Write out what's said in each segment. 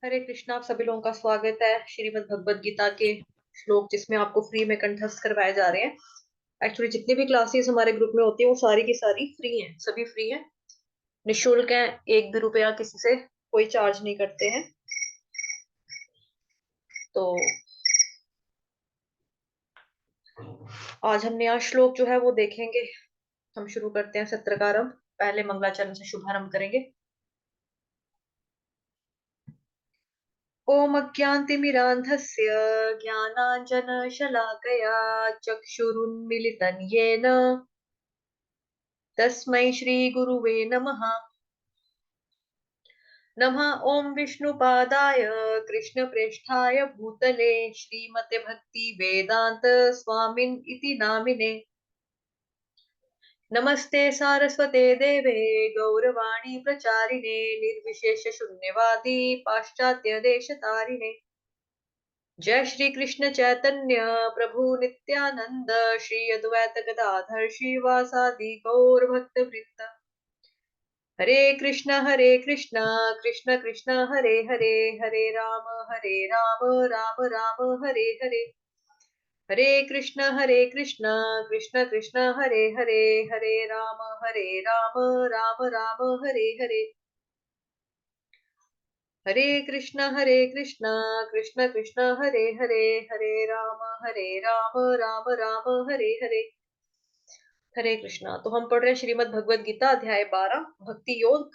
हरे कृष्णा। आप सभी लोगों का स्वागत है श्रीमद् भगवत गीता के श्लोक जिसमें आपको फ्री में कंठस्थ करवाए जा रहे हैं। एक्चुअली जितनी भी क्लासेस हमारे ग्रुप में होती है वो सारी की सारी फ्री हैं, सभी फ्री हैं, निशुल्क हैं। एक भी रुपया किसी से कोई चार्ज नहीं करते हैं। तो आज हम नया श्लोक जो है वो देखेंगे। हम शुरू करते हैं सत्र का आरंभ। पहले मंगलाचरण से शुभारंभ करेंगे। ओम अज्ञानतिमिरान्धस्य ज्ञानाञ्जनशलाकया चक्षुरुन्मिलितं येन तस्मै श्रीगुरुवे नमः। नमः ओम विष्णुपादाय कृष्णप्रेष्ठाय भूतले श्रीमते भक्ति वेदांत स्वामिन इति नामिने। नमस्ते सारस्वते देवे गौरवाणी प्रचारिणे निर्विशेष शून्यवादी पाश्चात्य देशतारिणे। जय श्री कृष्ण चैतन्य प्रभु नित्यानंद श्री अद्वैत गदाधर श्रीवासादि गौर भक्त वृंद। हरे कृष्ण कृष्ण कृष्ण हरे हरे, हरे राम राम राम हरे हरे। हरे कृष्ण कृष्ण कृष्ण हरे हरे, हरे राम राम राम हरे हरे। हरे कृष्ण कृष्ण कृष्ण हरे हरे, हरे राम राम राम हरे हरे। हरे कृष्णा। तो हम पढ़ रहे हैं श्रीमद् भगवद गीता अध्याय 12 भक्ति योग।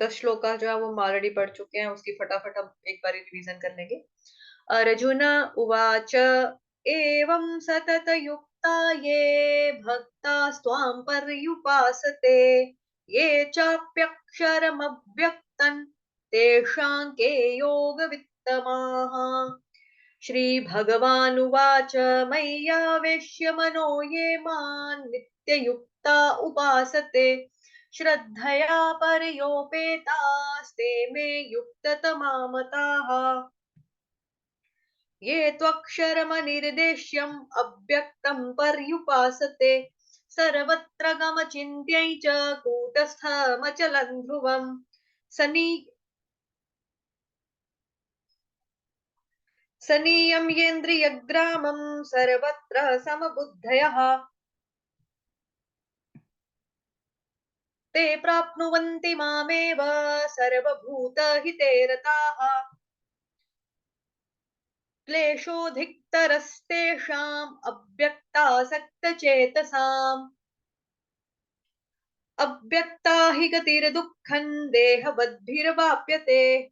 10 श्लोक का जो है वो हम ऑलरेडी पढ़ चुके हैं, उसकी फटाफट हम एक बार रिवीजन कर लेंगे। अर्जुन उवाच एवं सतत युक्ता ये भक्ता स्वां पर्युपासते ये चाप्यक्षरमव्यक्तं तेषां के योगवित्तमाः। श्रीभगवानुवाच मय्यावेश्य मनो ये मां नित्ययुक्ता उपासते श्रद्धया परयोपेतास्ते मे युक्ततमा मताः। ये त्वक्षरमनिर्देश्यम् अव्यक्तं पर्युपासते सर्वत्र गमचिन्त्यै च कूटस्थमचलं ध्रुवम् सनीयम्येन्द्रियग्रामं सर्वत्र समबुद्धयः ते प्राप्नुवन्ति मामेव सर्वभूतहिते रताः। क्लेशोऽधिकतरस्तेषाम् अव्यक्तासक्तचेतसाम् अव्यक्ता हि गतिर्दुःखं देहवद्भिर्वाप्यते।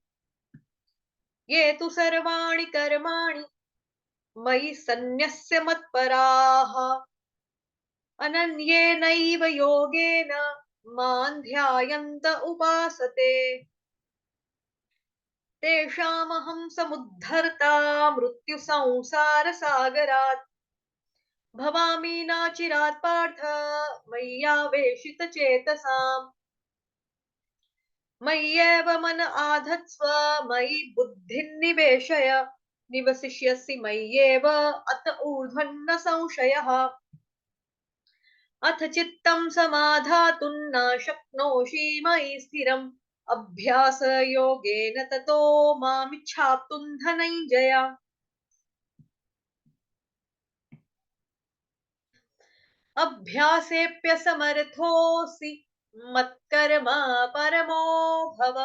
ये तु सर्वाणि कर्माणि मयि सन्न्यस्य मत्पराः अनन्येनैव योगेन मां ध्यायन्त उपासते तेषामहं समुद्धर्ता मृत्युसंसारसागरात् भवामि नाचिरात् पार्थ मय्यावेशितचेतसाम्। मय्येव मन आधत्स्व मयि बुद्धिं निवेशय निवसिष्यसि मय्येव अत ऊर्ध्वन्न संशयः। अथ चित्तं समाधातुं न शक्नोषि मयि स्थिरम् अभ्यासयोगेन ततो मामिच्छाप्तुं धनञ्जय। अभ्यासेऽप्यसमर्थोऽसि मत्कर्मा परमो भव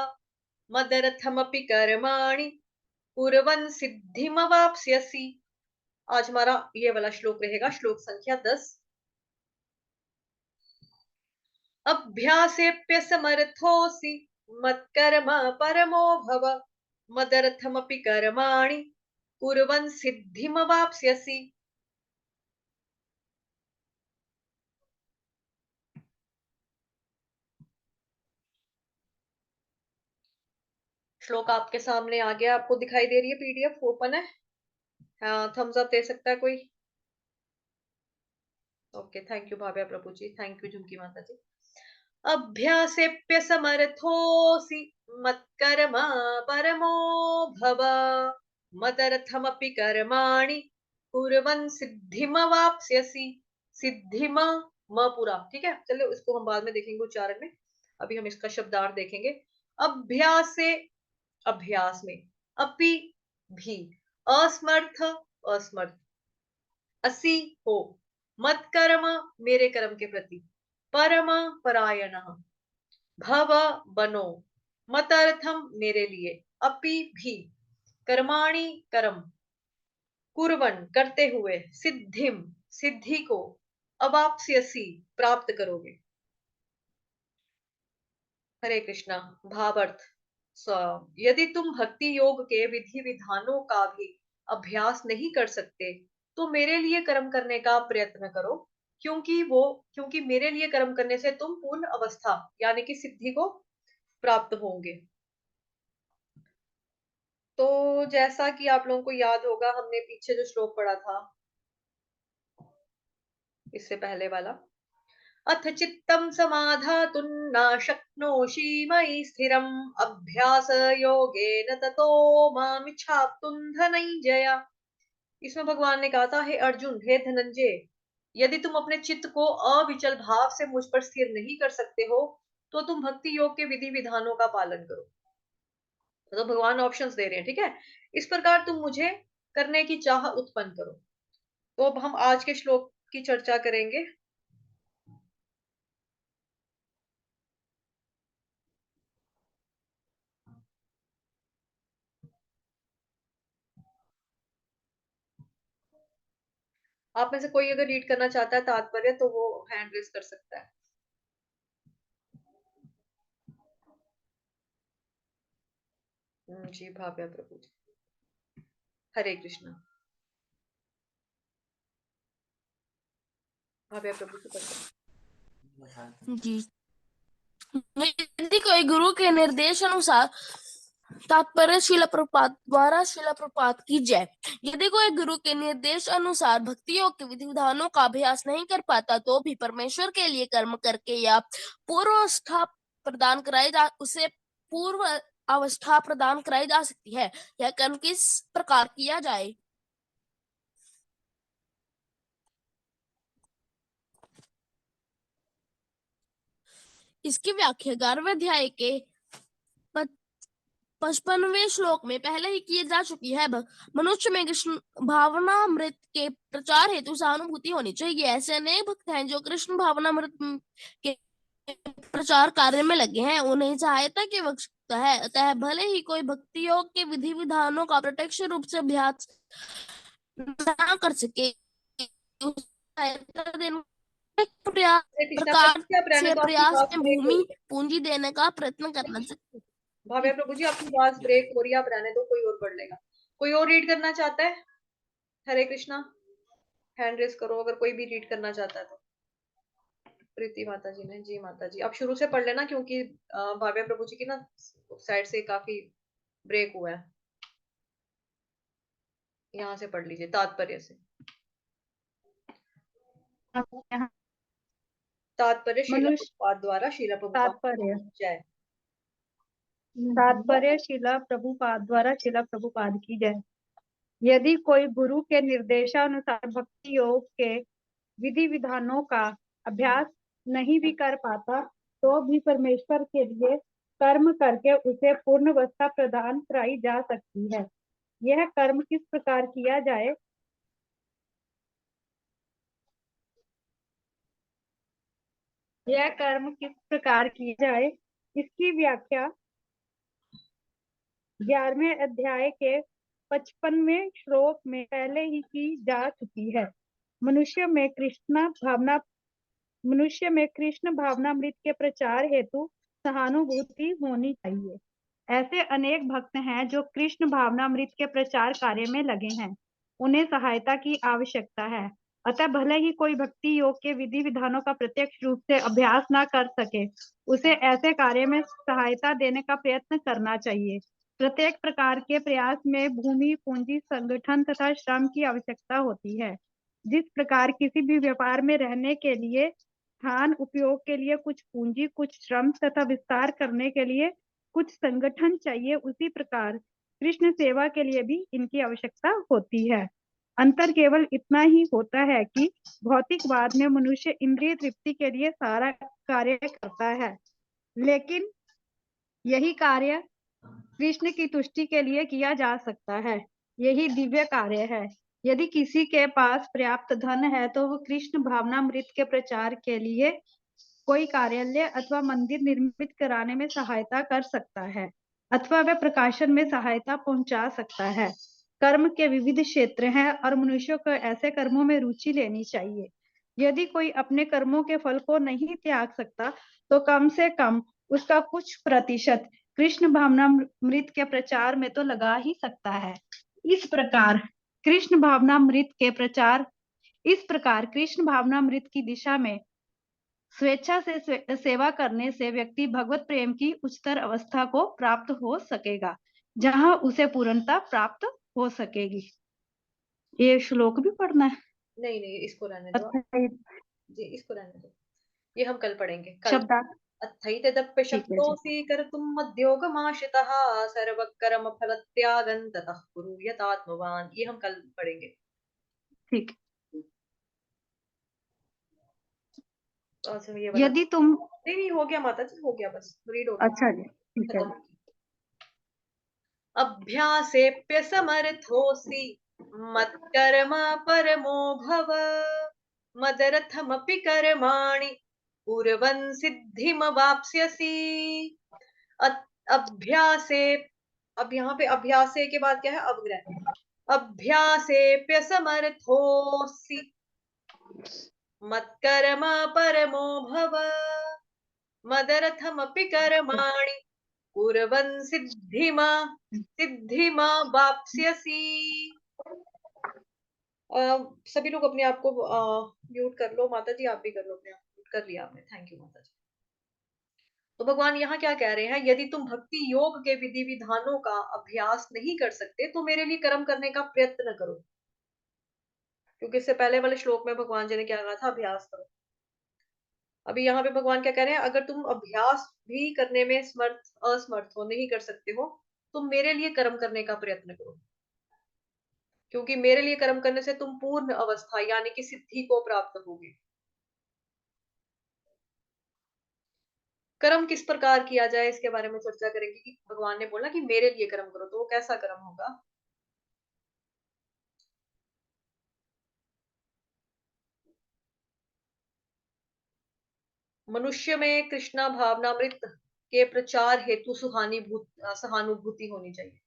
मदर्थमपि कर्माणि कुर्वन् सिद्धिमवाप्स्यसि। आज हमारा ये वाला श्लोक रहेगा, श्लोक संख्या 10। अभ्यासेऽप्यसमर्थोऽसि मत्कर्मा परमो भव मदर्थमपि कर्माणि कुर्वन् सिद्धिमवाप्स्यसि। श्लोक आपके सामने आ गया, आपको दिखाई दे रही है, पीडीएफ ओपन है। हाँ, थम्स अप दे सकता है कोई? Okay, thank you Bhavya Prabhu ji, thank you Jhumki Mata ji. अभ्यासेऽप्यसमर्थोऽसि मत्कर्मा परमो भव मदर्थमपि कर्माणि कुर्वन् सिद्धिमवाप्स्यसि। सिद्धिम म पूरा ठीक है, चलो इसको हम बाद में देखेंगे उच्चारण में। अभी हम इसका शब्दार्थ देखेंगे। अभ्यास से अभ्यास में, अपि भी, असमर्थ असमर्थ, असि हो, मत कर्म मेरे कर्म के प्रति, परम परायण, भव बनो, मतर्थम मेरे लिए, अपि भी, कर्माणि कर्म, कुर्वन् करते हुए, सिद्धिम सिद्धि को, अवाप्स्यसि प्राप्त करोगे। हरे कृष्णा। भावार्थ। यदि तुम भक्ति योग के विधि विधानों का भी अभ्यास नहीं कर सकते तो मेरे लिए कर्म करने का प्रयत्न करो, क्योंकि मेरे लिए कर्म करने से तुम पूर्ण अवस्था यानी कि सिद्धि को प्राप्त होंगे। तो जैसा कि आप लोगों को याद होगा, हमने पीछे जो श्लोक पढ़ा था, इससे पहले वाला, अथ चित्तं समाधातुं न शक्नोषि मयि स्थिरम् अभ्यास योगेन ततो मामिच्छाप्तुं धनंजय। इसमें भगवान ने कहा था, हे अर्जुन, हे धनंजय, यदि तुम अपने चित्त को अविचल भाव से मुझ पर स्थिर नहीं कर सकते हो तो तुम भक्ति योग के विधि विधानों का पालन करो। तो भगवान ऑप्शंस दे रहे हैं, ठीक है। इस प्रकार तुम मुझे करने की चाह उत्पन्न करो। तो अब हम आज के श्लोक की चर्चा करेंगे। आप में से कोई अगर रीड करना चाहता है तात्पर्य तो वो हैंड रेस कर सकता है। जी भाव्या प्रभु जी। हरे कृष्णा। भाव्या प्रभु जी पढ़ते जी। यदि कोई गुरु के निर्देश अनुसार तात्पर्य शिला प्रपात द्वारा शिला प्रपात की जय। यदि कोई गुरु के निर्देश अनुसार भक्ति योग के विधि विधानों का अभ्यास नहीं कर पाता तो भी परमेश्वर के लिए कर्म करके या पूर्व अवस्था प्रदान कराई जा उसे पूर्व अवस्था प्रदान कराई जा सकती है। यह कर्म किस प्रकार किया जाए? इसकी व्याख्या 11वें अध्याय के 55वें श्लोक में पहले ही की जा चुकी है। मनुष्य में कृष्ण भावनामृत के प्रचार हेतु सहानुभूति होनी चाहिए। ऐसे अनेक भक्त हैं जो कृष्ण भावनामृत के प्रचार कार्य में लगे हैं, उन्हें सहायता की आवश्यकता है। अतः भले ही कोई भक्ति योग के विधि विधानों का प्रत्यक्ष रूप से अभ्यास न कर सके, सहायता देने हरे कृष्णा प्रकार प्रभु जी, आप रहने से तो आपकी प्रयास आवाज में ब्रेक हो भूमि रही है। पूंजी देने का प्रयत्न करना चाहिए। भाव्या प्रभु जी, आपकी आवाज ब्रेक हो रही है, आप रहने दो, कोई और पढ़ लेगा। कोई और रीड करना चाहता है? हरे कृष्णा। हैंड रेस करो अगर कोई भी रीड करना चाहता है तो। प्रीति माता जी ने, जी माता जी, आप शुरू से पढ़ लेना क्योंकि भाव्या प्रभु जी की ना साइड से काफी ब्रेक हुआ है। यहाँ से पढ़ लीजिए तात्पर्य से। तात्पर्य शीला मनुष्य प्रभुपाद द्वारा शीला प्रभुपाद तात्पर्य जय। तात्पर्य शिला प्रभुपाद द्वारा शिला प्रभुपाद की जय। यदि कोई गुरु के निर्देशानुसार भक्ति योग के विधि विधानों का अभ्यास नहीं भी कर पाता तो भी परमेश्वर के लिए कर्म करके उसे पूर्ण अवस्था प्रदान कराई जा सकती है। यह कर्म किस प्रकार किया जाए? यह कर्म किस प्रकार किया जाए इसकी व्याख्या 11वें अध्याय के 55वें श्लोक में पहले ही की जा चुकी है। मनुष्य में कृष्ण भावनामृत के प्रचार हेतु सहानुभूति होनी चाहिए। ऐसे अनेक भक्त हैं जो कृष्ण भावनामृत के प्रचार कार्य में लगे हैं, उन्हें सहायता की आवश्यकता है। अतः भले ही कोई भक्ति योग के विधि विधानों का प्रत्यक्ष रूप से अभ्यास न कर सके, उसे ऐसे कार्य में सहायता देने का प्रयत्न करना चाहिए। प्रत्येक प्रकार के प्रयास में भूमि पूंजी संगठन तथा श्रम की आवश्यकता होती है। जिस प्रकार किसी भी व्यापार में रहने के लिए स्थान उपयोग के लिए कुछ पूंजी, कुछ श्रम तथा विस्तार करने के लिए कुछ संगठन चाहिए, उसी प्रकार कृष्ण सेवा के लिए भी इनकी आवश्यकता होती है। अंतर केवल इतना ही होता है कि भौतिकवाद में मनुष्य इंद्रिय तृप्ति के लिए सारा कार्य करता है, लेकिन यही कार्य कृष्ण की तुष्टि के लिए किया जा सकता है। यही दिव्य कार्य है। यदि किसी के पास पर्याप्त धन है तो वो कृष्ण भावनामृत के प्रचार के लिए कोई कार्यालय अथवा मंदिर निर्मित कराने में सहायता कर सकता है, अथवा वह प्रकाशन में सहायता पहुंचा सकता है। कर्म के विविध क्षेत्र हैं और मनुष्यों को ऐसे कर्मों में रुचि लेनी चाहिए। यदि कोई अपने कर्मों के फल को नहीं त्याग सकता तो कम से कम उसका कुछ प्रतिशत कृष्ण भावनामृत के प्रचार में तो लगा ही सकता है। इस प्रकार कृष्ण भावनामृत के प्रचार इस प्रकार कृष्ण भावनामृत की दिशा में स्वेच्छा से सेवा करने से व्यक्ति भगवत प्रेम की उच्चतर अवस्था को प्राप्त हो सकेगा, जहां उसे पूर्णता प्राप्त हो सकेगी। ये श्लोक भी पढ़ना है? नहीं नहीं, इसको रहने दो। अच्छा, ये जी, इसको रहने दो, ये हम कल पढ़ेंगे। कल शब्दार्थ अथैतदप्य ठीक है जी। शक्तोऽसि कर्तुम् मद्योगमाश्रितः सर्वकर्म फलत्यागं ततः कुरु यतात्मवान्, ये हम कल पढ़ेंगे। ठीक। अच्छा, ये वाला यदि तुम नहीं नहीं, हो गया माता जी, हो गया, बस रीड हो गया, अच्छा जी, ठीक है खत्म। जी। अभ्यासेऽप्यसमर्थोऽसि मत्कर्म परमो भव मदर्थमपि कर्माणि कुर्वन् सिद्धिमवाप्स्यसि। अभ्यासे, अब यहाँ पे अभ्यासे के बाद क्या है, अवग्रह। अभ्यासेऽप्यसमर्थोऽसि मत्कर्म परमो भव मदर्थमपि कर्माणि कुर्वन् सिद्धिमा वाप्स्यसि। सभी लोग अपने आप को म्यूट कर लो। माता जी आप भी कर लो, अपने आप म्यूट कर लिया आपने, थैंक यू माता जी। तो भगवान यहाँ क्या कह रहे हैं, यदि तुम भक्ति योग के विधि विधानों का अभ्यास नहीं कर सकते तो मेरे लिए कर्म करने का प्रयत्न करो, क्योंकि इससे पहले वाले श्लोक में भगवान जी ने क्या कहा था, अभ्यास करो। अभी यहाँ पे भगवान क्या कह रहे हैं, अगर तुम अभ्यास भी करने में असमर्थ हो, नहीं कर सकते हो, तो मेरे लिए कर्म करने का प्रयत्न करो, क्योंकि मेरे लिए कर्म करने से तुम पूर्ण अवस्था यानी कि सिद्धि को प्राप्त होगे। कर्म किस प्रकार किया जाए इसके बारे में चर्चा करेंगे कि भगवान ने बोला कि मेरे लिए कर्म करो, तो वो कैसा कर्म होगा। मनुष्य में कृष्णा भावनामृत के प्रचार हेतु सहानुभूति होनी चाहिए।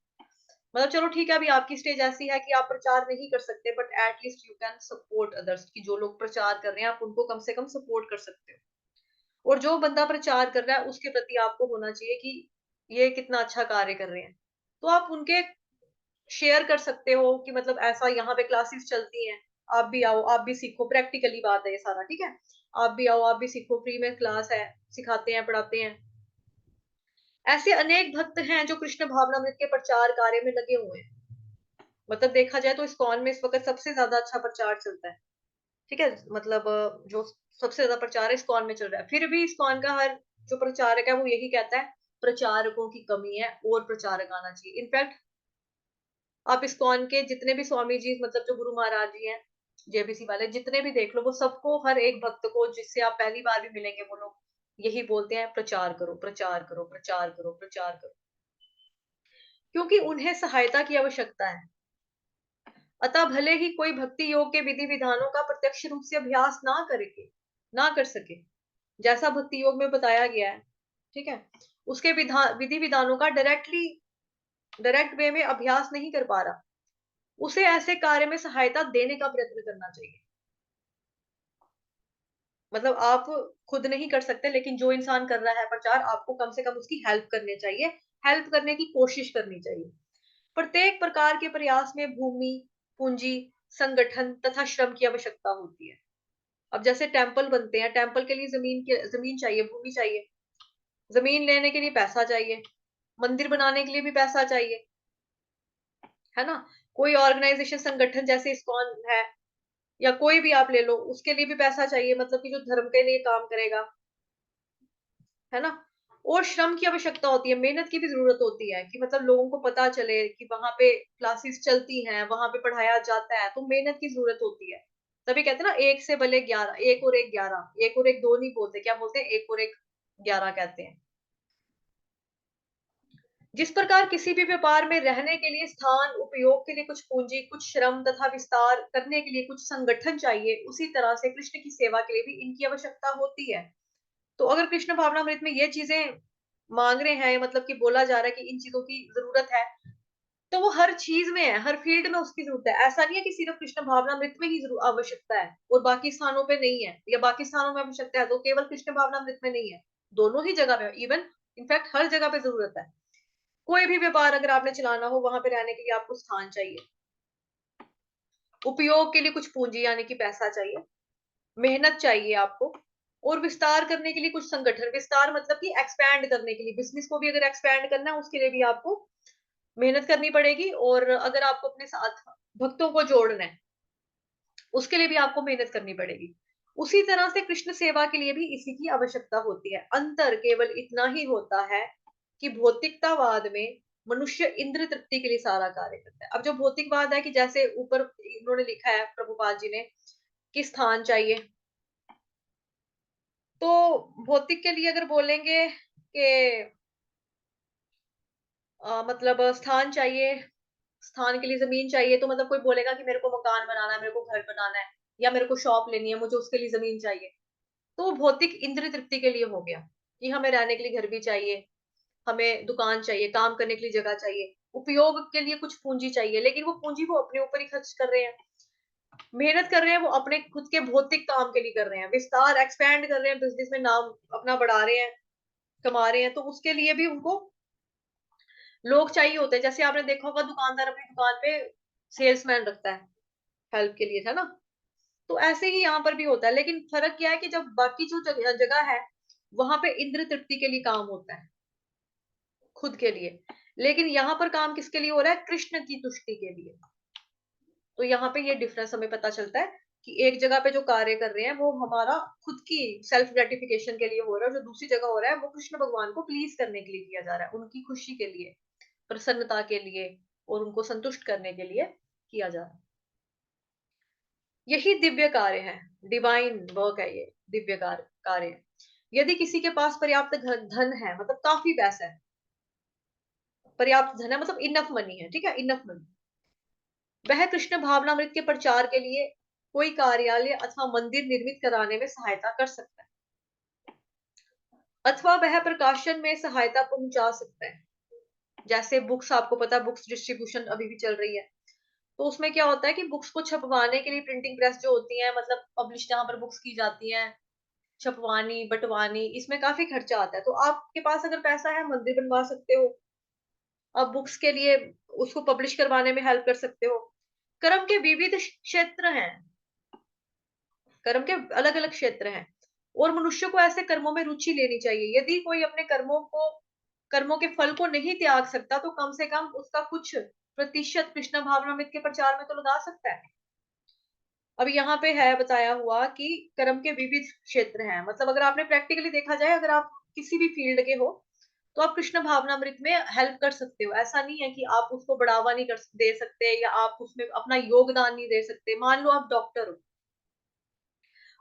मतलब चलो ठीक है, अभी आपकी स्टेज ऐसी है कि आप प्रचार नहीं कर सकते, but at least you can support others, की जो लोग प्रचार कर रहे हैं आप उनको कम से कम सपोर्ट कर सकते हो। और जो बंदा प्रचार कर रहा है उसके प्रति आपको होना चाहिए कि ये कितना अच्छा कार्य कर रहे हैं, तो आप उनके शेयर कर सकते हो कि मतलब ऐसा यहाँ पे क्लासेस चलती हैं, आप भी आओ, आप भी सीखो। प्रैक्टिकली बात है ये सारा, ठीक है, आप भी आओ, आप भी सीखो, फ्री में क्लास है, सिखाते हैं, पढ़ाते हैं। ऐसे अनेक भक्त हैं जो कृष्ण भावनामृत के प्रचार कार्य में लगे हुए हैं। मतलब देखा जाए तो इस्कॉन में इस वक्त सबसे ज्यादा अच्छा प्रचार चलता है, ठीक है, मतलब जो सबसे ज्यादा प्रचार इस्कॉन में चल रहा है। फिर भी इस्कॉन का हर जो प्रचारक है वो यही कहता है, प्रचारकों की कमी है और प्रचारक आना चाहिए। इनफैक्ट आप इस्कॉन के जितने भी स्वामी जी, मतलब जो गुरु महाराज जी हैं, जेबीसी वाले, जितने भी देख लो, वो सबको, हर एक भक्त को जिससे आप पहली बार भी मिलेंगे, वो लोग यही बोलते हैं, प्रचार करो, प्रचार करो, प्रचार करो, प्रचार करो, क्योंकि उन्हें सहायता की आवश्यकता है। अतः भले ही कोई भक्ति योग के विधि विधानों का प्रत्यक्ष रूप से अभ्यास ना कर सके, जैसा भक्ति योग में बताया गया है, ठीक है, उसके विधि विधानों का डायरेक्ट वे में अभ्यास नहीं कर पा रहा, उसे ऐसे कार्य में सहायता देने का प्रयत्न करना चाहिए। मतलब आप खुद नहीं कर सकते, लेकिन जो इंसान कर रहा है प्रचार, आपको कम से कम उसकी हेल्प करनी चाहिए, हेल्प करने की कोशिश करनी चाहिए। प्रत्येक प्रकार के प्रयास में भूमि, पूंजी, संगठन तथा श्रम की आवश्यकता होती है। अब जैसे टेम्पल बनते हैं, टेम्पल के लिए जमीन चाहिए, भूमि चाहिए, जमीन लेने के लिए पैसा चाहिए, मंदिर बनाने के लिए भी पैसा चाहिए, है ना। कोई ऑर्गेनाइजेशन, संगठन जैसे इस्कॉन है या कोई भी आप ले लो, उसके लिए भी पैसा चाहिए, मतलब कि जो धर्म के लिए काम करेगा, है ना। और श्रम की आवश्यकता होती है, मेहनत की भी जरूरत होती है, कि मतलब लोगों को पता चले कि वहां पे क्लासेस चलती हैं, वहां पे पढ़ाया जाता है, तो मेहनत की जरूरत होती है। तभी कहते हैं ना, एक से भले 11, एक और एक 11, एक और एक दो नहीं बोलते, क्या बोलते हैं, एक और एक 11 कहते हैं। जिस प्रकार किसी भी व्यापार में रहने के लिए स्थान, उपयोग के लिए कुछ पूंजी, कुछ श्रम तथा विस्तार करने के लिए कुछ संगठन चाहिए, उसी तरह से कृष्ण की सेवा के लिए भी इनकी आवश्यकता होती है। तो अगर कृष्ण भावनामृत में ये चीजें मांग रहे हैं, मतलब कि बोला जा रहा है कि इन चीजों की जरूरत है, तो वो हर चीज में है, हर फील्ड में उसकी जरूरत है। ऐसा नहीं है कि सिर्फ कृष्ण भावनामृत में ही आवश्यकता है और बाकी स्थानों पे नहीं है, या बाकी स्थानों में आवश्यकता है तो केवल कृष्ण भावनामृत में नहीं है, दोनों ही जगह पे, इवन इनफैक्ट हर जगह पे जरूरत है। कोई भी व्यापार अगर आपने चलाना हो, वहां पे रहने के लिए आपको स्थान चाहिए, उपयोग के लिए कुछ पूंजी यानी कि पैसा चाहिए, मेहनत चाहिए आपको, और विस्तार करने के लिए कुछ संगठन। विस्तार मतलब कि एक्सपैंड करने के लिए, बिजनेस को भी अगर एक्सपैंड करना है उसके लिए भी आपको मेहनत करनी पड़ेगी, और अगर आपको अपने साथ भक्तों को जोड़ना है उसके लिए भी आपको मेहनत करनी पड़ेगी। उसी तरह से कृष्ण सेवा के लिए भी इसी की आवश्यकता होती है। अंतर केवल इतना ही होता है कि भौतिकतावाद में मनुष्य इंद्र तृप्ति के लिए सारा कार्य करता है। अब जो भौतिकवाद है कि जैसे ऊपर इन्होंने लिखा है प्रभुपाद जी ने कि स्थान चाहिए, तो भौतिक के लिए अगर बोलेंगे कि मतलब स्थान चाहिए, स्थान के लिए जमीन चाहिए, तो मतलब कोई बोलेगा कि मेरे को मकान बनाना है, मेरे को घर बनाना है, या मेरे को शॉप लेनी है, मुझे उसके लिए जमीन चाहिए। तो वो भौतिक इंद्रिय तृप्ति के लिए हो गया कि हमें रहने के लिए घर भी चाहिए, हमें दुकान चाहिए, काम करने के लिए जगह चाहिए, उपयोग के लिए कुछ पूंजी चाहिए, लेकिन वो पूंजी वो अपने ऊपर ही खर्च कर रहे हैं, मेहनत कर रहे हैं, वो अपने खुद के भौतिक काम के लिए कर रहे हैं, विस्तार एक्सपैंड कर रहे हैं, बिजनेस में नाम अपना बढ़ा रहे हैं, कमा रहे हैं, तो उसके लिए भी उनको लोग चाहिए होते हैं। जैसे आपने देखा होगा दुकानदार अपनी दुकान पे सेल्समैन रखता है हेल्प के लिए, है ना। तो ऐसे ही यहाँ पर भी होता है, लेकिन फर्क क्या है कि जब बाकी जो जगह है वहां पे इंद्र तृप्ति के लिए काम होता है, खुद के लिए, लेकिन यहाँ पर काम किसके लिए हो रहा है? कृष्ण की तुष्टि के लिए। तो यहाँ पे ये डिफरेंस हमें पता चलता है कि एक जगह पे जो कार्य कर रहे हैं वो हमारा खुद की सेल्फ ग्रेटिफिकेशन के लिए हो रहा है, और जो दूसरी जगह हो रहा है वो कृष्ण भगवान को प्लीज करने के लिए किया जा रहा है, उनकी खुशी के लिए, प्रसन्नता के लिए, और उनको संतुष्ट करने के लिए किया जा रहा है। यही दिव्य कार्य है, डिवाइन वर्क है ये, दिव्य कार्य है। यदि किसी के पास पर्याप्त धन है, मतलब काफी पैसा है, पर्याप्त धन है मतलब इनफ मनी है, ठीक है, इनफ मनी, वह कृष्ण भावनामृत के प्रचार के लिए कोई कार्यालय अथवा मंदिर निर्मित कराने में सहायता कर सकता है, अथवा वह प्रकाशन में सहायता पहुंचा सकता है। जैसे बुक्स, आपको पता है बुक्स डिस्ट्रीब्यूशन अभी भी चल रही है, तो उसमें क्या होता है कि बुक्स को छपवाने के लिए प्रिंटिंग प्रेस जो होती है, मतलब पब्लिश जहां पर बुक्स की जाती हैं, छपवानी बटवानी, इसमें काफी खर्चा आता है। तो आपके पास अगर पैसा है, मंदिर बनवा सकते हो, आप बुक्स के लिए उसको पब्लिश करवाने में हेल्प कर सकते हो। कर्म के विविध क्षेत्र हैं, कर्म के अलग अलग क्षेत्र हैं, और मनुष्य को ऐसे कर्मों में रुचि लेनी चाहिए। यदि कोई अपने कर्मों के फल को नहीं त्याग सकता, तो कम से कम उसका कुछ प्रतिशत कृष्ण भावनामृत के प्रचार में तो लगा सकता है। अब यहाँ पे है बताया हुआ कि कर्म के विविध क्षेत्र हैं, मतलब अगर आपने प्रैक्टिकली देखा जाए, अगर आप किसी भी फील्ड के हो तो आप कृष्ण भावनामृत में हेल्प कर सकते हो। ऐसा नहीं है कि आप उसको बढ़ावा नहीं कर दे सकते, या आप उसमें अपना योगदान नहीं दे सकते। मान लो आप डॉक्टर हो,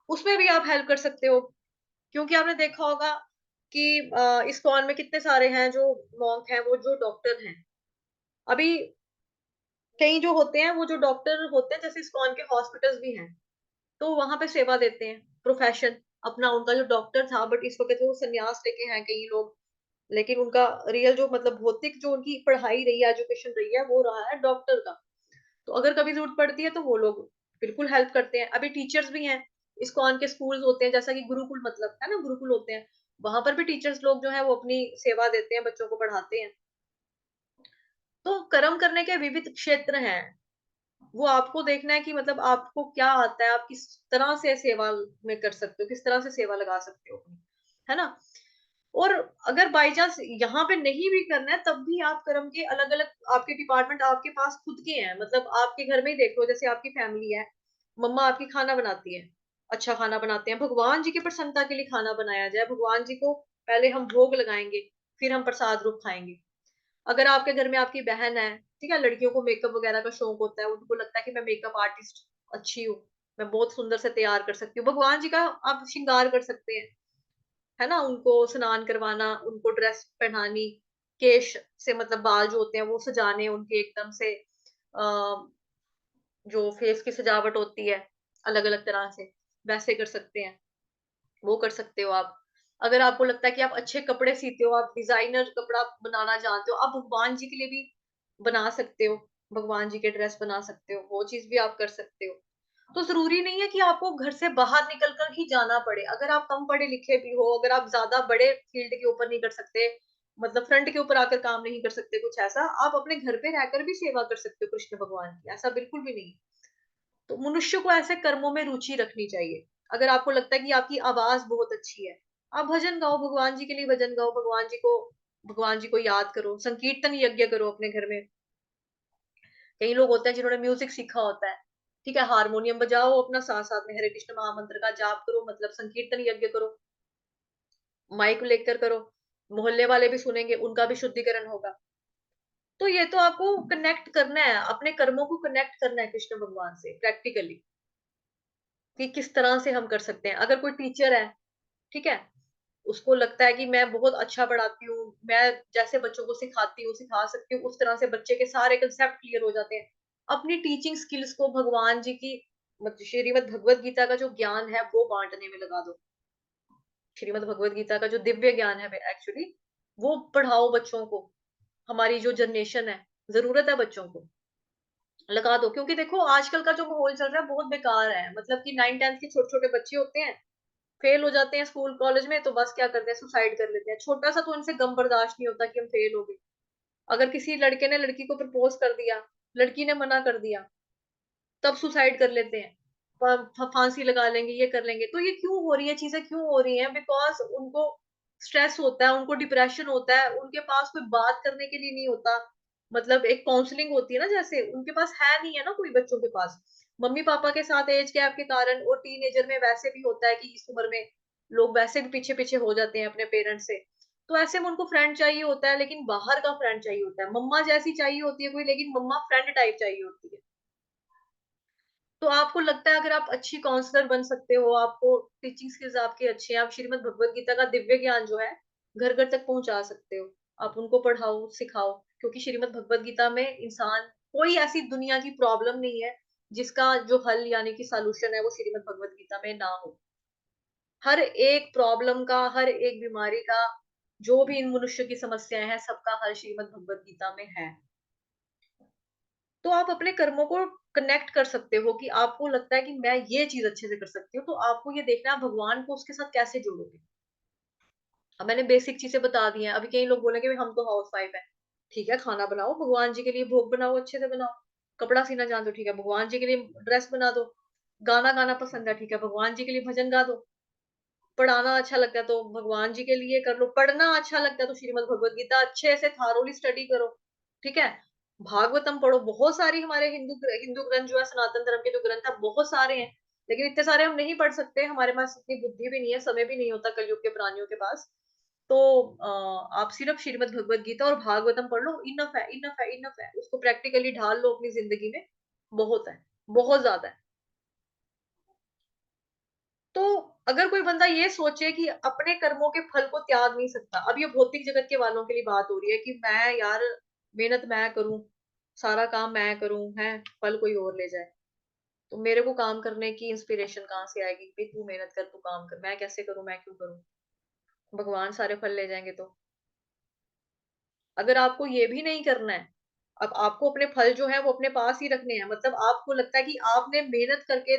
उसमें भी आप हेल्प कर सकते हो, क्योंकि आपने देखा होगा कि इस्कॉन में कितने सारे हैं जो मॉन्क हैं, वो जो डॉक्टर हैं। अभी कई जो होते हैं वो जो डॉक्टर होते हैं, जैसे इस्कॉन के हॉस्पिटल्स भी हैं, तो वहां पे सेवा देते हैं, प्रोफेशन अपना उनका जो डॉक्टर था, बट इस वक्त वो संन्यास लेके हैं कई लोग, लेकिन उनका रियल जो मतलब भौतिक जो उनकी पढ़ाई रही है, एजुकेशन रही है, वो रहा है डॉक्टर का। तो अगर कभी जरूरत पड़ती है तो वो लोग बिल्कुल हेल्प करते हैं। अभी टीचर्स भी हैं, इस्कॉन के स्कूल्स होते हैं, जैसा कि गुरुकुल, मतलब है ना, गुरुकुल होते हैं, वहां पर भी टीचर्स लोग जो है वो अपनी सेवा देते हैं, बच्चों को पढ़ाते हैं। तो कर्म करने के विविध क्षेत्र हैं, वो आपको देखना है कि मतलब आपको क्या आता है, आप किस तरह से सेवा में कर सकते हो, किस तरह से सेवा लगा सकते हो अपनी, है ना। और अगर बाई चांस यहाँ पे नहीं भी करना है, तब भी आप कर्म के अलग अलग आपके डिपार्टमेंट आपके पास खुद के हैं, मतलब आपके घर में ही देख लो, जैसे आपकी फैमिली है, मम्मा आपकी खाना बनाती है, अच्छा खाना बनाते हैं, भगवान जी की प्रसन्नता के लिए खाना बनाया जाए, भगवान जी को पहले हम भोग लगाएंगे, फिर हम प्रसाद रूप खाएंगे। अगर आपके घर में आपकी बहन है, ठीक है, लड़कियों को मेकअप वगैरह का शौक होता है, उनको लगता है कि मैं मेकअप आर्टिस्ट अच्छी हूँ, मैं बहुत सुंदर से तैयार कर सकती हूँ, भगवान जी का आप श्रृंगार कर सकते हैं, है ना, उनको स्नान करवाना, उनको ड्रेस पहनानी, केश से मतलब बाल जो होते हैं वो सजाने उनके एकदम से, जो फेस की सजावट होती है अलग अलग तरह से, वैसे कर सकते हैं, वो कर सकते हो आप। अगर आपको लगता है कि आप अच्छे कपड़े सीते हो, आप डिजाइनर कपड़ा बनाना जानते हो, आप भगवान जी के लिए भी बना सकते हो, भगवान जी के ड्रेस बना सकते हो, वो चीज भी आप कर सकते हो। तो जरूरी नहीं है कि आपको घर से बाहर निकल कर ही जाना पड़े। अगर आप कम पढ़े लिखे भी हो, अगर आप ज्यादा बड़े फील्ड के ऊपर नहीं कर सकते, मतलब फ्रंट के ऊपर आकर काम नहीं कर सकते कुछ ऐसा, आप अपने घर पे रहकर भी सेवा कर सकते हो कृष्ण भगवान की, ऐसा बिल्कुल भी नहीं। तो मनुष्य को ऐसे कर्मों में रुचि रखनी चाहिए। अगर आपको लगता है कि आपकी आवाज बहुत अच्छी है, आप भजन गाओ, भगवान जी के लिए भजन गाओ, भगवान जी को याद करो, संकीर्तन यज्ञ करो अपने घर में। कई लोग होते हैं जिन्होंने म्यूजिक सीखा होता है, ठीक है, हारमोनियम बजाओ अपना, साथ साथ में हरे कृष्ण महामंत्र का जाप करो, मतलब संकीर्तन यज्ञ करो, माइक लेकर करो, मोहल्ले वाले भी सुनेंगे, उनका भी शुद्धिकरण होगा। तो ये तो आपको कनेक्ट करना है, अपने कर्मों को कनेक्ट करना है कृष्ण भगवान से प्रैक्टिकली, कि किस तरह से हम कर सकते हैं। अगर कोई टीचर है, ठीक है, उसको लगता है कि मैं बहुत अच्छा पढ़ाती हूँ, मैं जैसे बच्चों को सिखाती हूँ सिखा सकती हूँ, उस तरह से बच्चे के सारे कंसेप्ट क्लियर हो जाते हैं। अपनी टीचिंग स्किल्स को भगवान जी की मतलब श्रीमद् भगवत गीता का जो ज्ञान है वो बांटने में लगा दो। श्रीमद् भगवत गीता का जो दिव्य ज्ञान है एक्चुअली, वो पढ़ाओ बच्चों को। हमारी जो जनरेशन है, जरूरत है बच्चों को, लगा दो। क्योंकि देखो आजकल का जो माहौल चल रहा है बहुत बेकार है, मतलब कि 9th 10th के छोटे छोटे बच्चे होते हैं, फेल हो जाते हैं स्कूल कॉलेज में, तो बस क्या करते हैं, सुसाइड कर लेते हैं। छोटा सा तो उनसे गम बर्दाश्त नहीं होता कि हम फेल हो गए। अगर किसी लड़के ने लड़की को प्रपोज कर दिया, लड़की ने मना कर दिया, तब सुसाइड कर लेते हैं, फांसी लगा लेंगे, ये कर लेंगे। तो ये क्यों हो रही है, चीजें क्यों हो रही हैं? बिकॉज उनको स्ट्रेस होता है, उनको डिप्रेशन होता है, उनके पास कोई बात करने के लिए नहीं होता। मतलब एक काउंसलिंग होती है ना, जैसे उनके पास है नहीं है ना कोई, बच्चों के पास। मम्मी पापा के साथ एज गैप के कारण, और टीनेजर में वैसे भी होता है कि इस उम्र में लोग वैसे भी पीछे पीछे हो जाते हैं अपने पेरेंट्स से। तो ऐसे में उनको फ्रेंड चाहिए होता है, लेकिन बाहर का फ्रेंड चाहिए होता है। मम्मा जैसी चाहिए होती है कोई, लेकिन मम्मा फ्रेंड टाइप चाहिए होती है। तो आपको लगता है अगर आप अच्छी काउंसलर बन सकते हो, आपको टीचिंग स्किल्स आपकी अच्छी हैं, आप श्रीमद् भगवत गीता का दिव्य ज्ञान जो है घर घर तक पहुंचा सकते हो, आप उनको पढ़ाओ सिखाओ। क्योंकि श्रीमद् भगवत गीता में इंसान, कोई ऐसी दुनिया की प्रॉब्लम नहीं है जिसका जो हल यानी कि सॉल्यूशन है वो श्रीमद् भगवत गीता में ना हो। हर एक प्रॉब्लम का, हर एक बीमारी का, जो भी इन मनुष्य की समस्याएं हैं, सबका हल श्रीमद् भगवत गीता में है। तो आप अपने कर्मों को कनेक्ट कर सकते हो, कि आपको लगता है कि मैं ये चीज अच्छे से कर सकती हूँ, तो आपको ये देखना है भगवान को उसके साथ कैसे जोड़ोगे। अब मैंने बेसिक चीजें बता दी हैं। अभी कई लोग बोलेंगे हम तो हाउस वाइफ है, ठीक है, खाना बनाओ भगवान जी के लिए, भोग बनाओ अच्छे से बनाओ। कपड़ा सीना जानते हो, ठीक है, भगवान जी के लिए ड्रेस बना दो। गाना गाना पसंद है, ठीक है, भगवान जी के लिए भजन गा दो। पढ़ाना अच्छा लगता है तो भगवान जी के लिए कर लो। पढ़ना अच्छा लगता है तो श्रीमद् भगवत गीता अच्छे से थारोली स्टडी करो, ठीक है। भागवतम पढ़ो, बहुत सारी हमारे हिंदू ग्रंथ जो है, सनातन धर्म के जो ग्रंथ है बहुत सारे हैं, लेकिन इतने सारे हम नहीं पढ़ सकते, हमारे पास इतनी बुद्धि भी नहीं है, समय भी नहीं होता कलयुग के प्राणियों के पास। तो आप सिर्फ श्रीमद् भगवत गीता और भागवतम पढ़ लो, इनफ है, इनफ है, इनफ है। उसको प्रैक्टिकली ढाल लो अपनी जिंदगी में, बहुत है, बहुत ज्यादा है। तो अगर कोई बंदा ये सोचे कि अपने कर्मों के फल को त्याग नहीं सकता, अब ये भौतिक जगत के वालों के लिए बात हो रही है कि मैं यार मेहनत मैं करूं, सारा काम मैं करूं है, फल कोई और ले जाए, तो मेरे को काम करने की इंस्पिरेशन कहाँ से आएगी? भाई तू मेहनत कर, तू काम कर, मैं कैसे करूं, मैं क्यों करूं, भगवान सारे फल ले जाएंगे। तो अगर आपको ये भी नहीं करना है, अब आपको अपने फल जो है वो अपने पास ही रखने हैं, मतलब आपको लगता है कि आपने मेहनत करके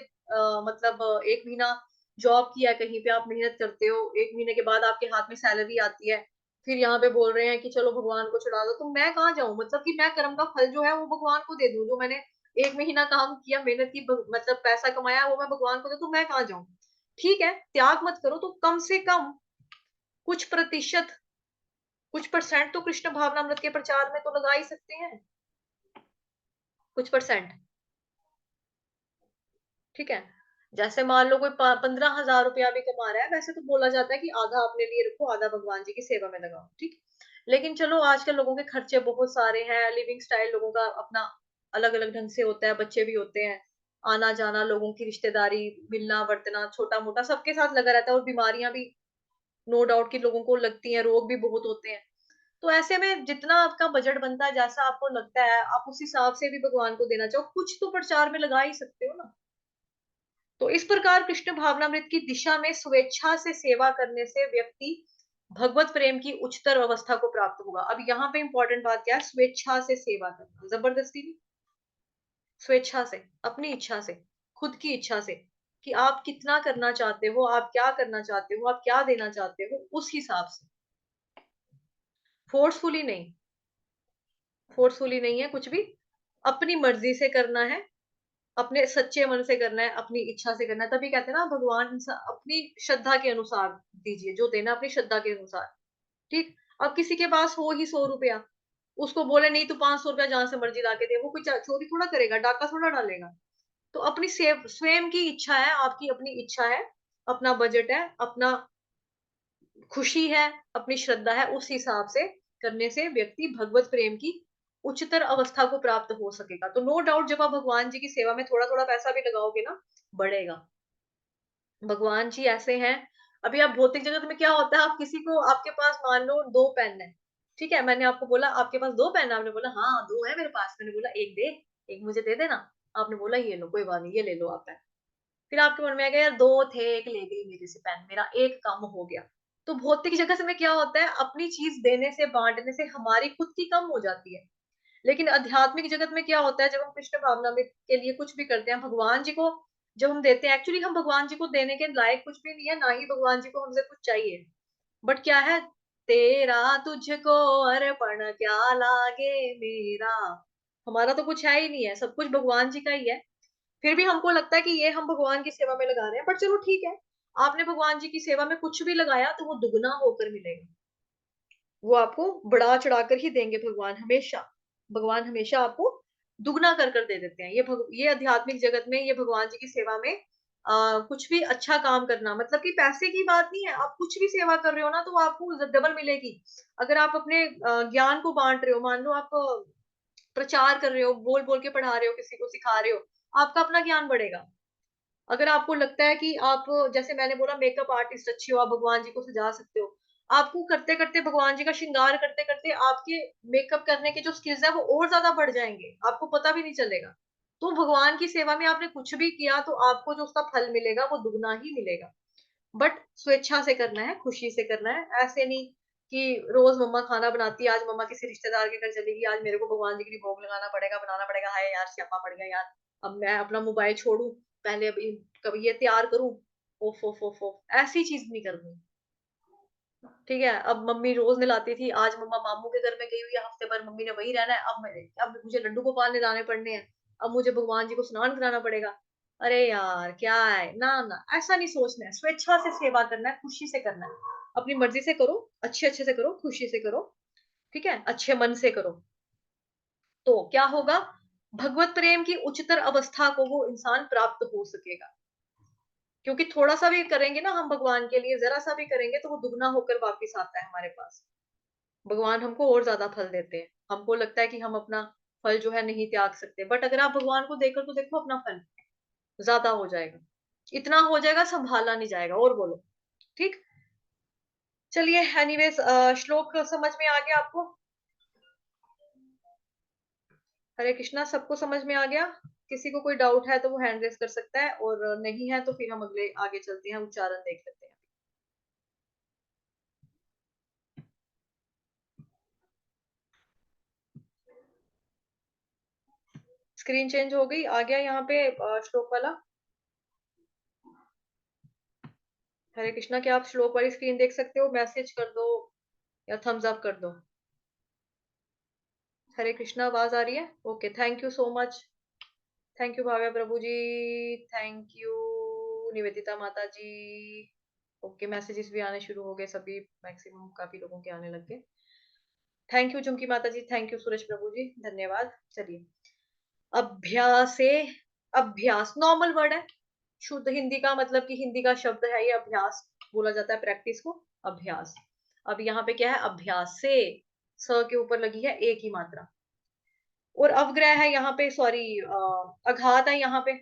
मतलब 1 महीना जॉब किया है कहीं पे, आप मेहनत करते हो, 1 महीने के बाद आपके हाथ में सैलरी आती है, फिर यहाँ पे बोल रहे हैं कि चलो भगवान को चढ़ा दो, तो मैं कहाँ जाऊं? मतलब कि मैं कर्म का फल जो है वो भगवान को दे दूं, जो मैंने 1 महीना काम किया, मेहनत की, मतलब पैसा कमाया, वो मैं भगवान को दे, तो मैं कहाँ जाऊं? ठीक है, त्याग मत करो तो कम से कम कुछ प्रतिशत, कुछ परसेंट तो कृष्ण भावनामृत के प्रचार में तो लगा ही सकते हैं, कुछ परसेंट, ठीक है। जैसे मान लो कोई 15,000 रुपया भी कमा रहा है, वैसे तो बोला जाता है कि आधा अपने लिए रखो, आधा भगवान जी की सेवा में लगाओ, ठीक। लेकिन चलो आजकल लोगों के खर्चे बहुत सारे हैं, लिविंग स्टाइल लोगों का अपना अलग अलग ढंग से होता है, बच्चे भी होते हैं, आना जाना, लोगों की रिश्तेदारी, मिलना वर्तना, छोटा मोटा सबके साथ लगा रहता है, और बीमारियां भी नो डाउट कि लोगों को लगती हैं, रोग भी बहुत होते हैं। तो ऐसे में जितना आपका बजट बनता है, जैसा आपको लगता है, आप उस हिसाब से भी भगवान को देना चाहो, कुछ तो प्रचार में लगा ही सकते हो ना। तो इस प्रकार कृष्ण भावनामृत की दिशा में स्वेच्छा से सेवा करने से व्यक्ति भगवत प्रेम की उच्चतर अवस्था को प्राप्त होगा। अब यहाँ पे इंपॉर्टेंट बात क्या है? स्वेच्छा से सेवा करना, जबरदस्ती नहीं, स्वेच्छा से, अपनी इच्छा से, खुद की इच्छा से, कि आप कितना करना चाहते हो, आप क्या करना चाहते हो, आप क्या देना चाहते हो, उस हिसाब से, फोर्सफुली नहीं, फोर्सफुली नहीं है कुछ भी, अपनी मर्जी से करना है, अपने सच्चे मन से करना है, अपनी इच्छा से करना है। तभी कहते हैं ना, भगवान अपनी श्रद्धा के अनुसार दीजिए, जो देना अपनी श्रद्धा के अनुसार। ठीक। अब किसी के पास हो ही 100 रुपया, उसको बोले नहीं, तू 500 रुपया जहां से मर्जी ला के दे, वो कोई चोरी थोड़ा करेगा, डाका थोड़ा डालेगा। तो अपनी स्वयं की इच्छा है, आपकी अपनी इच्छा है, अपना बजट है, अपना खुशी है, अपनी श्रद्धा है, उस हिसाब से करने से व्यक्ति भगवत प्रेम की उच्चतर अवस्था को प्राप्त हो सकेगा। तो नो डाउट, जब आप भगवान जी की सेवा में थोड़ा थोड़ा पैसा भी लगाओगे ना, बढ़ेगा। भगवान जी ऐसे हैं। अभी आप भौतिक जगत में क्या होता है, आप किसी को, आपके पास मान लो 2 पेन है, ठीक है, मैंने आपको बोला आपके पास 2 पेन है, आपने बोला हाँ 2 है मेरे पास, मैंने बोला एक दे, एक मुझे दे देना। आपने बोला ये लो, कोई बात नहीं, ये ले लो आप पेन। फिर आपके मन में आ गया यार 2 थे, एक ले गई मेरे से पेन, मेरा एक कम हो गया। तो भौतिक जगत में क्या होता है, अपनी चीज देने से, बांटने से हमारी खुद की कम हो जाती है। लेकिन आध्यात्मिक जगत में क्या होता है, जब हम कृष्ण भावना में के लिए कुछ भी करते हैं, भगवान जी को जब हम देते हैं, एक्चुअली हम भगवान जी को देने के लायक कुछ भी नहीं है, ना ही भगवान जी को हमसे कुछ चाहिए। बट क्या है, तेरा तुझको अर्पण क्या लागे मेरा, हमारा तो कुछ है ही नहीं है, सब कुछ भगवान जी का ही है। फिर भी हमको लगता है कि ये हम भगवान की सेवा में लगा रहे हैं, बट चलो ठीक है, आपने भगवान जी की सेवा में कुछ भी लगाया तो वो दुगना होकर मिलेगा, वो आपको बढ़ा चढ़ाकर ही देंगे भगवान, हमेशा। भगवान हमेशा आपको दुगना कर कर दे देते हैं। ये आध्यात्मिक जगत में, ये भगवान जी की सेवा में कुछ भी अच्छा काम करना, मतलब कि पैसे की बात नहीं है, आप कुछ भी सेवा कर रहे हो ना, तो आपको डबल मिलेगी। अगर आप अपने ज्ञान को बांट रहे हो, मान लो आप प्रचार कर रहे हो, बोल बोल के पढ़ा रहे हो, किसी को सिखा रहे हो, आपका अपना ज्ञान बढ़ेगा। अगर आपको लगता है कि आप, जैसे मैंने बोला, मेकअप आर्टिस्ट अच्छे हो, आप भगवान जी को सजा सकते हो, आपको करते करते, भगवान जी का श्रृंगार करते करते, आपके मेकअप करने के जो स्किल्स है वो और ज्यादा बढ़ जाएंगे, आपको पता भी नहीं चलेगा। तो भगवान की सेवा में आपने कुछ भी किया तो आपको जो उसका फल मिलेगा वो दुगना ही मिलेगा। बट स्वेच्छा से करना है, खुशी से करना है, ऐसे नहीं कि रोज मम्मा खाना बनाती है, आज मम्मा किसी रिश्तेदार के घर चलेगी, आज मेरे को भगवान जी के लिए भोग लगाना पड़ेगा, बनाना पड़ेगा, हाय यार स्यापा पड़ गया यार, अब मैं अपना मोबाइल छोड़ू, पहले अभी कभी ये तैयार करूं, ओफ ओफ ओफ ओफ, ऐसी चीज नहीं करनी। ठीक है, अब मम्मी रोज नहलाती थी, आज मम्मा मामू के घर में गई हुई है, हफ्ते भर मम्मी ने वही रहना है, अब मुझे लड्डू गोपाल नहलाने पड़ने हैं, अब मुझे भगवान जी को स्नान कराना पड़ेगा। अरे यार क्या है, ना ना, ऐसा नहीं सोचना है, स्वेच्छा से सेवा करना है, खुशी से करना है, अपनी मर्जी से करो, अच्छे अच्छे से करो, खुशी से करो, ठीक है, अच्छे मन से करो। तो क्या होगा, भगवत प्रेम की उच्चतर अवस्था को वो इंसान प्राप्त हो सकेगा। क्योंकि थोड़ा सा भी करेंगे ना हम भगवान के लिए, जरा सा भी करेंगे तो वो दुगना होकर वापिस आता है हमारे पास। भगवान हमको और ज्यादा फल देते हैं। हमको लगता है कि हम अपना फल जो है नहीं त्याग सकते, बट अगर आप भगवान को देकर तो देखो, अपना फल ज्यादा हो जाएगा, इतना हो जाएगा संभाला नहीं जाएगा। और बोलो। ठीक। चलिए, एनीवेज, श्लोक समझ में आ गया आपको? हरे कृष्णा, सबको समझ में आ गया? किसी को कोई डाउट है तो वो हैंड रेस कर सकता है, और नहीं है तो फिर हम अगले आगे चलते हैं, उच्चारण देख लेते हैं। स्क्रीन चेंज हो गई, आ गया यहाँ पे श्लोक वाला। हरे कृष्णा, क्या आप श्लोक वाली स्क्रीन देख सकते हो? मैसेज कर दो या थम्स अप कर दो। हरे कृष्णा, आवाज आ रही है? Okay, thank you so much. Thank you Bhavya Prabhu ji, thank you Nivedita Mata ji. Okay, messages भी आने शुरू हो गए, सभी मैक्सिमम काफी लोगों के आने लग गए। Thank you Jhumki Mata ji, thank you सूरज प्रभु जी, धन्यवाद। चलिए, अभ्यासे, अभ्यास नॉर्मल वर्ड है, शुद्ध हिंदी का, मतलब कि हिंदी का शब्द है ये, अभ्यास बोला जाता है प्रैक्टिस को, अभ्यास। अब यहाँ पे क्या है, अभ्यास से, स के ऊपर लगी है एक ही मात्रा, और अवग्रह है यहाँ पे, सॉरी, अघात है यहाँ पे।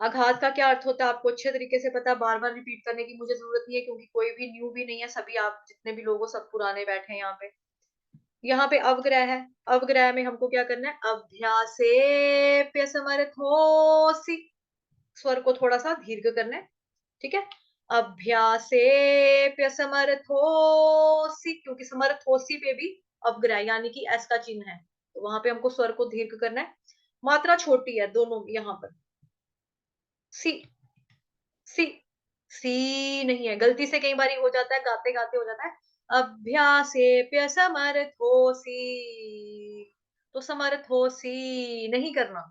आघात का क्या अर्थ होता है आपको अच्छे तरीके से पता है, बार बार रिपीट करने की मुझे जरूरत नहीं है, क्योंकि कोई भी न्यू भी नहीं है, सभी आप जितने भी लोग हो सब पुराने बैठे हैं यहाँ पे। यहाँ पे अवग्रह है, अवग्रह में हमको क्या करना है, अभ्यासेप्य समर्थोसी, स्वर को थोड़ा सा दीर्घ करना है, ठीक है। अभ्यासेप्य समर्थोसी, क्योंकि समर्थोसी पे भी अवग्रह यानी कि एस का चिन्ह है, तो वहां पे हमको स्वर को दीर्घ करना है। मात्रा छोटी है दोनों यहाँ पर, सी सी सी नहीं है, गलती से कई बार हो जाता है, गाते गाते हो जाता है। अभ्यासेप्य समर्थोसी, तो समर्थोसी नहीं करना,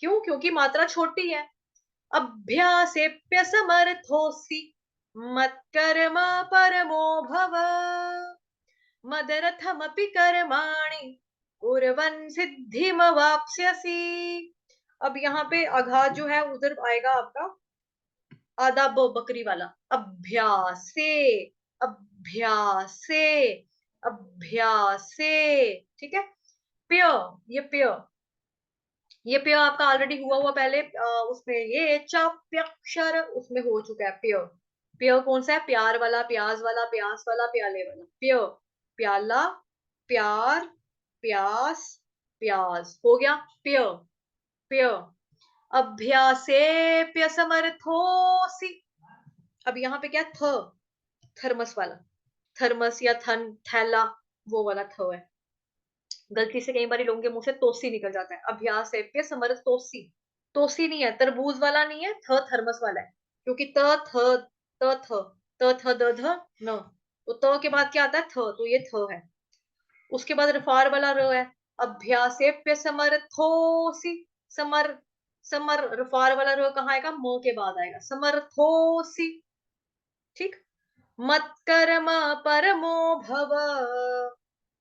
क्यों, क्योंकि मात्रा छोटी है। अभ्यासेप्य समर्थोसी, मत्कर्म परमो भव, मदरथमपि कर्माणि कुर्वन् सिद्धिमवाप्स्यसि। अब यहाँ पे आघात जो है उधर आएगा आपका आधा बकरी वाला, अभ्यासे, अभ्यासे, अभ्यासे, ठीक है। प्य, ये प्य, ये प्य आपका ऑलरेडी हुआ हुआ पहले, उसमें ये चाप्यक्षर उसमें हो चुका है प्य। प्य कौन सा है, प्यार वाला, प्याज वाला, प्यास वाला, प्याले वाला, प्य, प्याला, प्यार, प्यास, प्याज, हो गया प्य, प्य। अभ्यासेप्यसमर्थोऽसि, अब यहाँ पे क्या थ, थर्मस वाला, थर्मस या थन, थैला, वो वाला थ है। गलती से कई बार लोगों के मुंह से तोसी निकल जाता है। अभ्यासेप्य समर्थोऽसि, तोसी नहीं है, तरबूज वाला नहीं है, थ थर्मस वाला है, क्योंकि त थ, त थ द ध न, तो त के बाद क्या आता है थ, तो ये थ है। उसके बाद रफार वाला र है, अभ्यासेप्य समर्थोऽसि, समर, समर रफार वाला र कहाँ आएगा, म के बाद आएगा, समर्थोऽसि, ठीक। मत्कर्म परमो भव,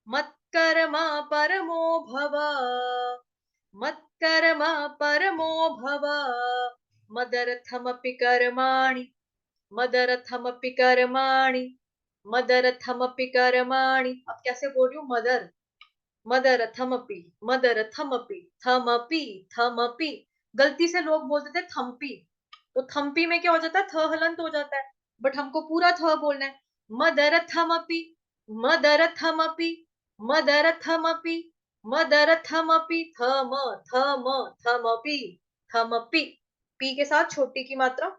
मत्कर्म परमो भव, मत्कर्म परमो भव, मदर्थमपि कर्माणि, मदर्थमपि कर्माणि, मदर्थमपि कर्माणि। अब कैसे बोल रही हूँ, मदर, मदरथमपि, मदरथमपि, थमपि, थमपि। गलती से लोग बोलते थे थम्पी, तो थम्पी में क्या हो जाता है, थ हलंत हो जाता है, बट हमको पूरा थ बोलना है। मदरथमपि, मदरथमपि, मदरथमपि, मदरथमपि, थम, थम, थमपि, थमपि। पी के साथ छोटी की मात्रा,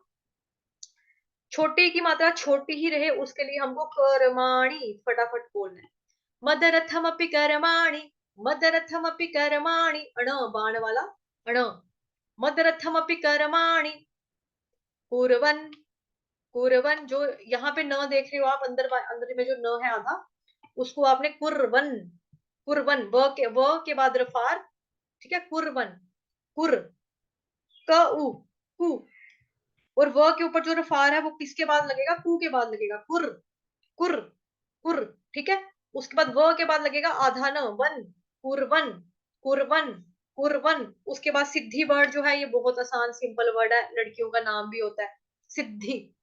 छोटी की मात्रा छोटी ही रहे उसके लिए हमको कर्माणि फटाफट बोलना है। मदरथमपि कर्माणि, मदरथमपि कर्माणि, अण बाण वाला अण, मदरथमपि कर्माणि कुर्वन्, कुर्वन्, जो यहाँ पे न देख रहे हो आप, अंदर अंदर में जो न है आधा, उसको आपने कुर्वन्, कुर्वन्, व के बाद रफार, ठीक है, कुर्वन्, कुर, क उ, कु, और व के ऊपर जो रफार है वो किसके बाद लगेगा, कु के बाद लगेगा, कुर, कुर, कुर, ठीक है। उसके बाद व के बाद लगेगा आधा न, वन, कुरवन, कुरवन, कुरवन। उसके बाद सिद्धि वर्ड जो है ये बहुत आसान सिंपल वर्ड है, लड़कियों का नाम भी होता है सिद्धि,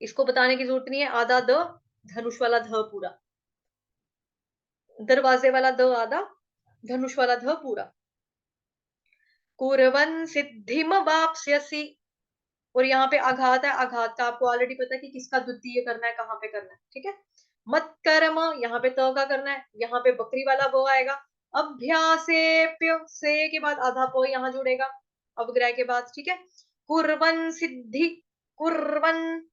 इसको बताने की जरूरत नहीं है। आधा द, धनुष वाला ध पूरा, दरवाजे वाला द आधा, धनुष वाला ध पूरा। कुरवन सिद्धिम वाप्स्यसि, और यहाँ पे आघात है, आघात का आपको ऑलरेडी पता है कि किसका द्वितीय करना है, कहाँ पे करना है, ठीक है। मत कर्म, यहाँ पे त का करना है, यहाँ पे बकरी वाला वो आएगा। अभ्यासेप्य, से के बाद आधा प यहाँ जुड़ेगा अवग्रह के बाद, ठीक है। कुर्वन सिद्धि, कुर्वन,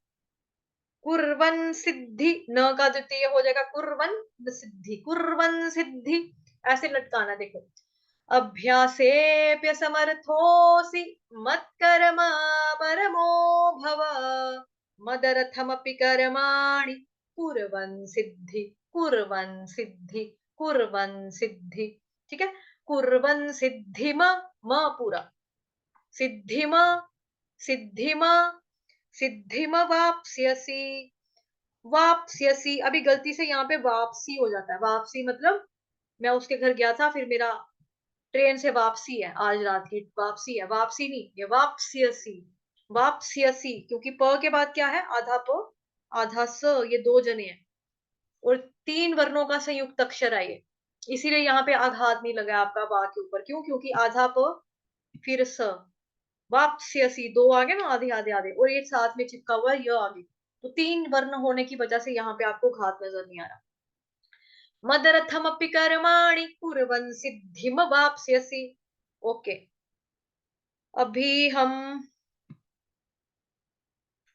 कुर्वन सिद्धि, न का द्वितीय हो जाएगा कुर्वन सिद्धि, कुर्वन सिद्धि, ऐसे लटकाना देखो। अभ्यासेऽप्यसमर्थोऽसि, मत्कर्म परमो भव, मदर्थमपि कर्माणि कुर्वन् सिद्धि, कुर्वन् सिद्धि, कुर्वन् सिद्धि, ठीक है। कुर्वन् सिद्धिम, म पूरा, सिद्धिम, सिद्धिम, सिद्धिम वाप्स्यसि, वाप्स्यसि। अभी गलती से यहाँ पे वापसी हो जाता है, वापसी मतलब मैं उसके घर गया था, फिर मेरा ट्रेन से वापसी है, आज रात की वापसी है, वापसी नहीं, ये वापस्यसी, वापस्यसी, क्योंकि प के बाद क्या है, आधा प, आधा स, ये दो जने हैं, और तीन वर्णों का संयुक्त अक्षर है ये, इसीलिए यहाँ पे आघात नहीं लगा आपका बा के ऊपर। क्यों, क्योंकि आधा प फिर स, वाप्स्यसि, दो आ गए ना, आधे आधे आधे, और ये साथ में चिपका हुआ है, ये आगे, तो 3 वर्ण होने की वजह से यहाँ पे आपको घात नजर नहीं आ रहा। मदर्थमपि कर्माणि कुर्वन् सिद्धिम वाप्स्यसि। ओके, अभी हम,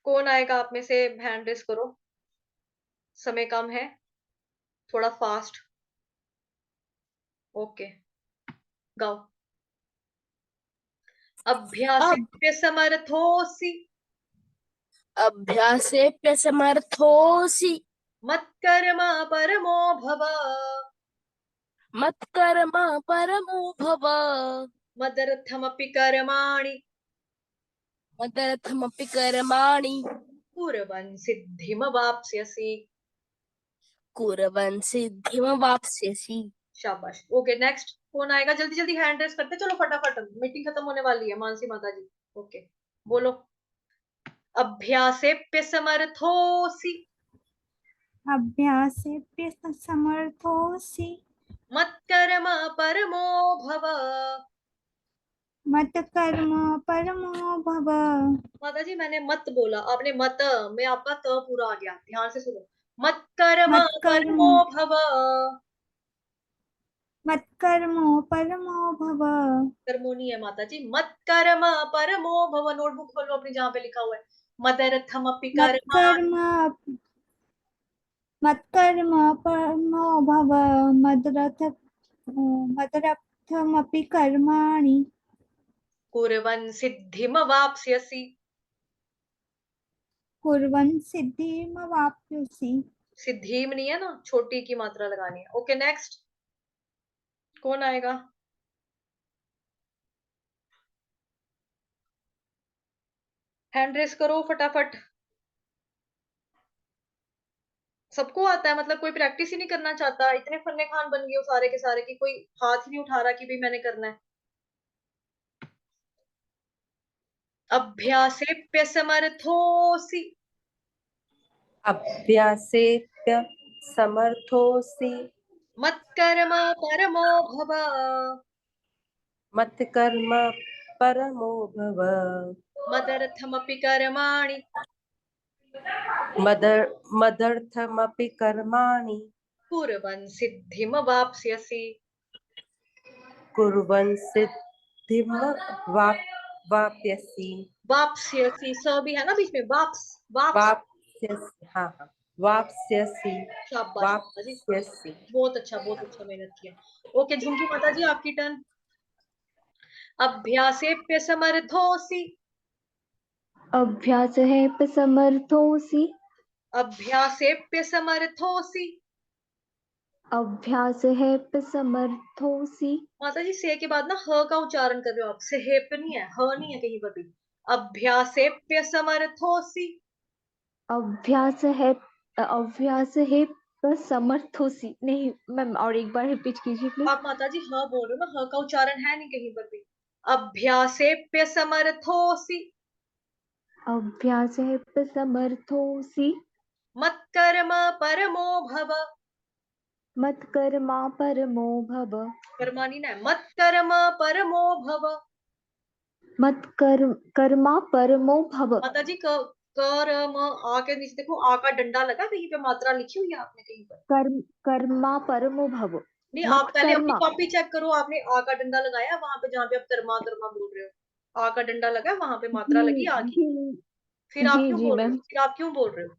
कौन आएगा आप में से, हैंड रेस करो, समय कम है, थोड़ा फास्ट। ओके, गाओ। अभ्यासेभ्य समर्थोऽसि अभ्यासेऽप्यसमर्थोऽसि मत्कर्मा परमो भव। मत्कर्मा परमो भव। मदर्थमपि कर्माणि मदर्थमपि कर्माणि कुर्वन् सिद्धिमवाप्स्यसि। कुर्वन् सिद्धिमवाप्स्यसि। शाबाश। ओके, नेक्स्ट कौन आएगा, जल्दी जल्दी हैंड रेस करते चलो फटाफट, मीटिंग खत्म होने वाली है। मानसी माता जी, ओके, बोलो। अभ्यासेप्य समर्थोऽसि अभ्यासेभ्य समर्थोऽसि मत्कर्मा परमो भव। मत्कर्म परमो भव। माता जी मैंने मत बोला, आपने मत में आपका त पूरा आ गया, ध्यान से सुनो। मत्कर्मा मत्कर्म परमो भव। मत्कर्मो परमो भव। कर्मो नहीं है माता जी, मत्कर्मा परमो भव। नोटबुक खोलो अपनी, जहाँ पे लिखा हुआ है मदर्थमपि कर्माणि। मत्कर्म मत्कर्म परमो भव। मदर्थमपि कर्माणि कुर्वन् सिद्धिमवाप्स्यसि। कुर्वन् सिद्धिमवाप्स्यसि। सिद्धिम नहीं है ना, छोटी की मात्रा लगानी है। ओके, नेक्स्ट कौन आएगा। हैंड रेस करो फटाफट, सबको आता है, मतलब कोई प्रैक्टिस ही नहीं करना चाहता। इतने फन्ने खान बन गए हो सारे के सारे की कोई हाथ ही नहीं उठा रहा कि भाई मैंने करना है। अभ्यासेप्य समर्थोऽसि अभ्यासेऽप्य समर्थोऽसि मत्कर्मा परमो भव। मत्कर्म परमो भव। मदर्थमपि कर्माणि मदर्थमपि कर्माणि कुर्वन् सिद्धिमवाप्स्यसि। कुर्वन् सिद्धिं वाप्स्यसि। वाप्स्यसि, स भी है ना बीच में, वाप्स वाप्स। वाप्स्यसि, हाँ हाँ, वाप्स्यसि। शाबाश माता जी, वाप्स्यसि। बहुत अच्छा, बहुत अच्छा मेहनत किया। ओके झुमकी माता जी, आपकी टर्न। अभ्यासेप्य समर्थोऽसि अभ्यासेऽप्यसमर्थोऽसि अभ्यासेप्य समर्थोऽसि। अभ्यासेऽप्यसमर्थोऽसि। माता जी से के बाद ना ह का उच्चारण कर रहे हो आप, सेहेप नहीं है, ह नहीं है कहीं पर भी। अभ्यासेप्य समर्थोऽसि। अभ्यासेऽप्यसमर्थोऽसि। नहीं मैम, और एक बार रिपीट कीजिए प्लीज। आप माता जी ह बोल रहे हो ना, ह का उच्चारण है नहीं कहीं पर भी। अभ्यासेप्य समर्थोऽसि अभ्यासेऽप्यसमर्थोऽसि मत्कर्म परमो भव। मत्कर्मा परमो भव। कर्मानी ना है, मत्कर्म परमो भव। कर्मा परमो भव। माता जी कर्म, आ के नीचे देखो, आ का डंडा लगा कहीं पे, मात्रा लिखी हुई है आपने कहीं पर। कर्मा परमो भव। नहीं, आप पहले अपनी मत्कर्मा। कॉपी चेक करो, आपने आ का डंडा लगाया वहां पे जहाँ पे आप कर्मा कर्मा बोल रहे हो, आ का डंडा लगा वहां पे, मात्रा जी लगी आ की। जी फिर आप जी क्यों जी बोल रहे हो, मैम। फिर आप क्यों बोल रहे हो।